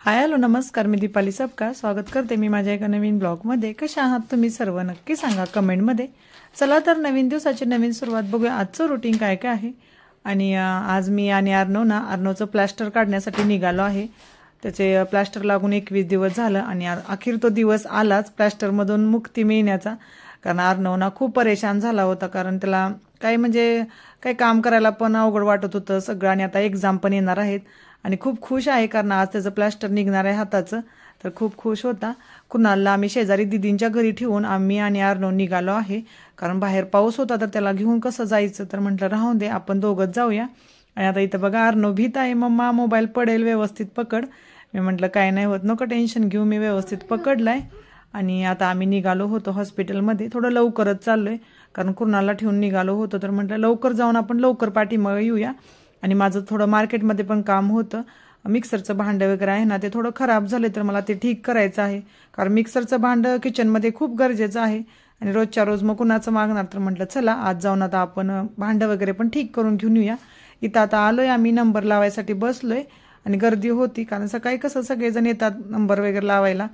Hi hello नमस्कार, मी दीपाली सबका स्वागत करते मी माझ्या एका नवीन ब्लॉगमध्ये। कशा आहात तुम्ही सर्व नक्की सांगा कमेंटमध्ये। चला तर नवीन दिवसाची नवीन सुरुवात बघूया, आजचं रुटीन काय काय आहे। आणि आज मी आणि अर्णवचं प्लास्टर काढण्यासाठी निघालो आहे। त्याचे प्लास्टर लागून 21 दिवस झालं आणि अखेर तो दिवस आलाच प्लास्टरमधून मुक्ती मिळण्याचा। कारण अर्णव खूप परेशान झाला होता, कारण त्याला काही काम करायला पण अवघड वाटत होतं सगळं। आणि आता एक्झाम पण येणार आहेत आणि खूप खुश आहे कारण आज त्याचं प्लास्टर निघणार आहे हाताचं, तर खूप खुश होता। कुणालला आम्ही शेजारी दीदींच्या घरी ठेवून आम्ही आणि अर्णव निघालो आहे, कारण बाहेर पाऊस होता तर त्याला घेऊन कसं जायचं, तर म्हटलं राहून दे आपण दोघंच जाऊया। आणि आता इथं बघा अर्णव भीत आहे, मम्मा मोबाईल पडेल व्यवस्थित पकड। मी म्हटलं काय नाही होत, नको टेन्शन घेऊ, मी व्यवस्थित पकडलाय। आणि आता आम्ही निघालो होतो हॉस्पिटलमध्ये, थोडं लवकरच चाललोय कारण कुणालला ठेवून निघालो होतो, तर म्हटलं लवकर जाऊन आपण लवकर पाठीमागे येऊया। आणि माझं थोडं मार्केटमध्ये पण काम होतं, मिक्सरचं भांडं वगैरे आहे ना ते थोडं खराब झाले, तर मला ते ठीक करायचं आहे। कारण मिक्सरचं भांडं किचनमध्ये खूप गरजेचं आहे आणि रोजच्या रोज मग कुणाचं मागणार, तर म्हटलं चला आज जाऊन आता आपण भांडं वगैरे पण ठीक करून घेऊन येऊया। इथं आता आलोय आम्ही, नंबर लावायसाठी बसलोय आणि गर्दी होती कारण सकाळी कसं सगळेजण येतात नंबर वगैरे लावायला।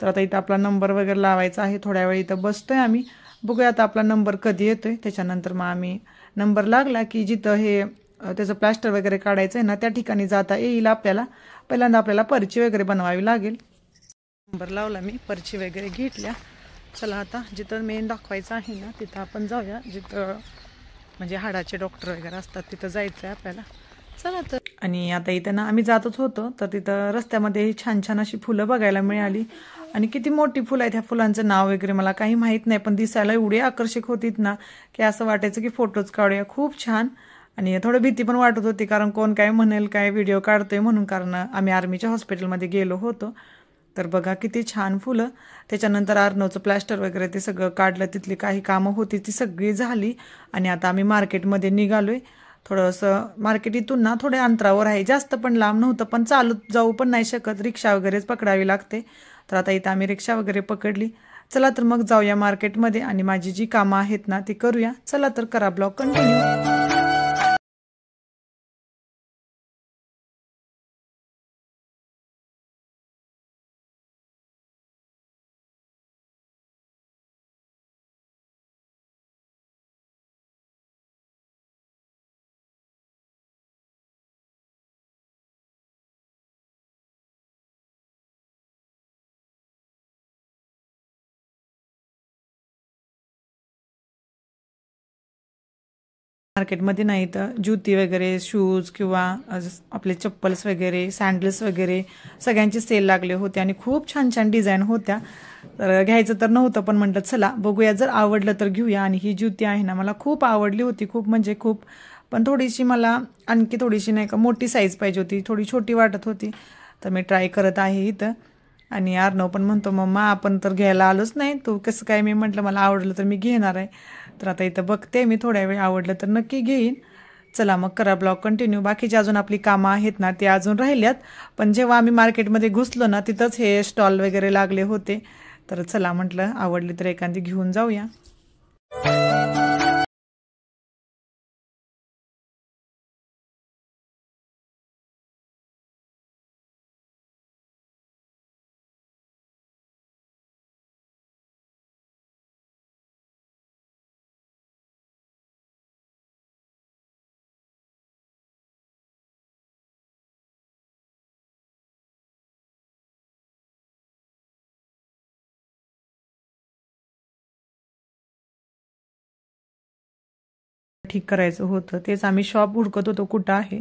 तर आता इथं आपला नंबर वगैरे लावायचा आहे, थोड्या वेळ इथं बसतोय आम्ही, बघूया आता आपला नंबर कधी येतोय। त्याच्यानंतर मग आम्ही नंबर लागला की जिथं हे त्याचं प्लास्टर वगैरे काढायचं आहे ना त्या ठिकाणी जाता येईल आपल्याला। पहिल्यांदा आपल्याला पर्ची वगैरे बनवावी लागेल। नंबर लावला मी, पर्ची वगैरे घेतल्या। चला आता जिथं मेन दाखवायचं आहे ना तिथं आपण जाऊया, जिथं म्हणजे हाडाचे डॉक्टर वगैरे असतात तिथं जायचं आहे आपल्याला। चला तर। आणि आता इथं ना आम्ही जातच होतो, तर तिथं रस्त्यामध्ये छान छान अशी फुलं बघायला मिळाली आणि किती मोठी फुलं आहेत। ह्या फुलांचं नाव वगैरे मला काही माहीत नाही, पण दिसायला एवढी आकर्षक होतीत ना की असं वाटायचं की फोटोज काढूया, खूप छान। आणि थोडं भीती पण वाटत होती कारण कोण काय म्हणेल, काय व्हिडिओ काढतोय म्हणून, कारण आम्ही आर्मीच्या हॉस्पिटलमध्ये गेलो होतो। तर बघा किती छान फुलं। त्याच्यानंतर अर्णवचं प्लास्टर वगैरे ते सगळं काढलं, तिथली काही कामं होती ती सगळी झाली आणि आता आम्ही मार्केटमध्ये निघालोय। थोडंसं मार्केट इथून ना थोड्या अंतरावर आहे, जास्त पण लांब नव्हतं, पण चालत जाऊ पण नाही शकत, रिक्षा वगैरेच पकडावी लागते। तर आता इथं आम्ही रिक्षा वगैरे पकडली। चला तर मग जाऊया मार्केटमध्ये आणि माझी जी कामं आहेत ना ती करूया। चला तर करा ब्लॉग कंटिन्यू। मार्केटमध्ये नाही तर जुती वगैरे, शूज किंवा आपले चप्पल्स वगैरे, सँडल्स वगैरे सगळ्यांचे सेल लागले होते आणि खूप छान छान डिझाईन होत्या। तर घ्यायचं तर नव्हतं, पण म्हटलं चला बघूया, जर आवडलं तर घेऊया। आणि ही जुती आहे ना मला खूप आवडली होती, खूप म्हणजे खूप, पण थोडीशी मला आणखी थोडीशी नाही का मोठी साईज पाहिजे होती, थोडी छोटी वाटत होती, तर मी ट्राय करत आहे इथं। आणि अर्णव पण म्हणतो मम्मा आपण तर घ्यायला आलोच नाही, तू कसं काय? मी म्हटलं मला आवडलं तर मी घेणार आहे। तर आता इथं बघते मी, थोड्या वेळ आवडलं तर नक्की घेईन। चला मग करा ब्लॉग कंटिन्यू। बाकीची अजून आपली कामं आहेत ना ती अजून राहिल्यात, पण जेव्हा आम्ही मार्केटमध्ये घुसलो ना तिथंच हे स्टॉल वगैरे लागले होते, तर चला म्हटलं आवडली तर एखादी घेऊन जाऊया। ठीक करायचं होतं, तेच आम्ही शॉप हुडकत होतो कुठं आहे,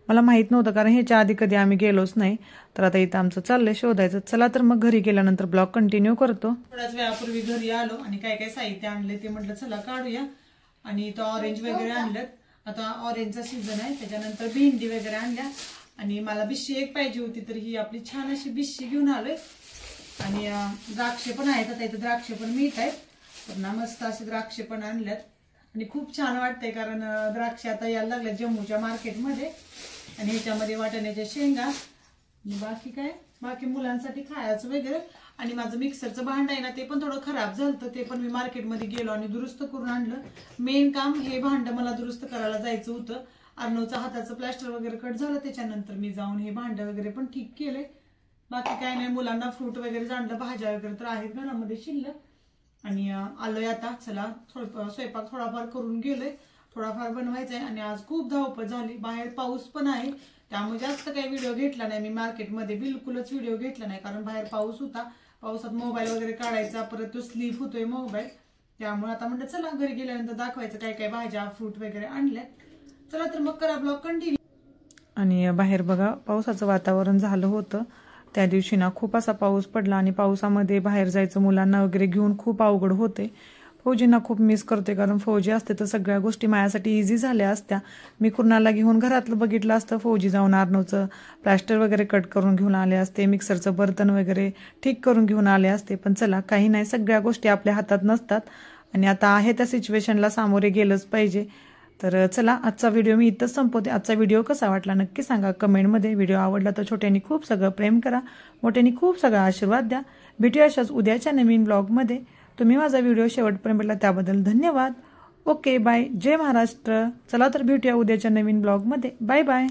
मला माहित नव्हतं कारण ह्याच्या आधी कधी आम्ही गेलोच नाही। तर आता इथं आमचं चाललंय शोधायचं। चला तर मग घरी गेल्यानंतर ब्लॉग कंटिन्यू करतो। थोड्याच वेळापूर्वी घरी आलो आणि काय काय साहित्य आणले ते म्हटलं चला काढूया। आणि इथं ऑरेंज वगैरे आणलं, आता ऑरेंजचा सीझन आहे। त्याच्यानंतर भेंडी वगैरे आणल्या आणि मला बिश्शी एक पाहिजे होती, तर ही आपली छान अशी बिश्शी घेऊन आलोय। आणि द्राक्षे पण आहेत, आता इथं द्राक्षे पण मिळत आहेत, तर ना मस्त असे द्राक्षे पण आणल्यात आणि खूप छान वाटतंय कारण द्राक्ष आता यायला लागल्या जम्मूच्या मार्केटमध्ये। आणि ह्याच्यामध्ये वाटाण्याच्या शेंगा, बाकी काय बाकी मुलांसाठी खायचं वगैरे। आणि माझं मिक्सरचं भांड आहे ना ते पण थोडं खराब झालं, ते पण मी मार्केटमध्ये गेलो आणि दुरुस्त करून आणलं। मेन काम हे भांड मला दुरुस्त करायला जायचं होतं। अर्णवचं हाताचं प्लास्टर वगैरे कट झालं, त्याच्यानंतर मी जाऊन हे भांड वगैरे पण ठीक केले। बाकी काय नाही, मुलांना फ्रूट वगैरे आणलं, भाज्या वगैरे तर आहेत घरामध्ये शिल्लक। आणि आलोय आता, चला स्वयंपाक थोडाफार करून गेलोय, थोडाफार बनवायचा आहे। आणि आज खूप धावपळ झाली, बाहेर पाऊस पण आहे, त्यामुळे जास्त काही व्हिडिओ घेतला नाही मी मार्केटमध्ये, बिलकुलच व्हिडिओ घेतला नाही, कारण बाहेर पाऊस होता, पावसात मोबाईल वगैरे काढायचा, परत तो स्लीप होतोय मोबाईल, त्यामुळे आता म्हणलं चला घरी गेल्यानंतर दाखवायचं काय काय भाज्या फ्रूट वगैरे आणल्या। चला तर मग करा ब्लॉग कंटिन्यू। आणि बाहेर बघा पावसाचं वातावरण झालं होतं, त्या दिवशी ना खूप असा पाऊस पडला आणि पावसामध्ये बाहेर जायचं मुलांना वगैरे घेऊन खूप अवघड होते। फौजींना खूप मिस करते, कारण फौजी असते तर सगळ्या गोष्टी माझ्यासाठी इझी झाल्या असत्या। मी कुणाला घेऊन घरातलं बघितलं असतं, फौजी जाऊन आर्नवचं प्लास्टर वगैरे कट करून घेऊन आले असते, मिक्सरचं बर्तन वगैरे ठीक करून घेऊन आले असते, पण चला काही नाही, सगळ्या गोष्टी आपल्या हातात नसतात आणि आता आहे त्या सिच्युएशनला सामोरे गेलंच पाहिजे। तर चला आजचा व्हिडिओ मी इथंच संपवते। आजचा व्हिडिओ कसा वाटला नक्की सांगा कमेंटमध्ये। व्हिडिओ आवडला तर छोट्यांनी खूप सगळं प्रेम करा, मोठ्यांनी खूप सगळा आशीर्वाद द्या। भेटूया अशाच उद्याच्या नवीन ब्लॉगमध्ये। तुम्ही माझा व्हिडिओ शेवटपर्यंत बघितला त्याबद्दल धन्यवाद। ओके बाय, जय महाराष्ट्र। चला तर भेटूया उद्याच्या नवीन ब्लॉगमध्ये। Bye bye.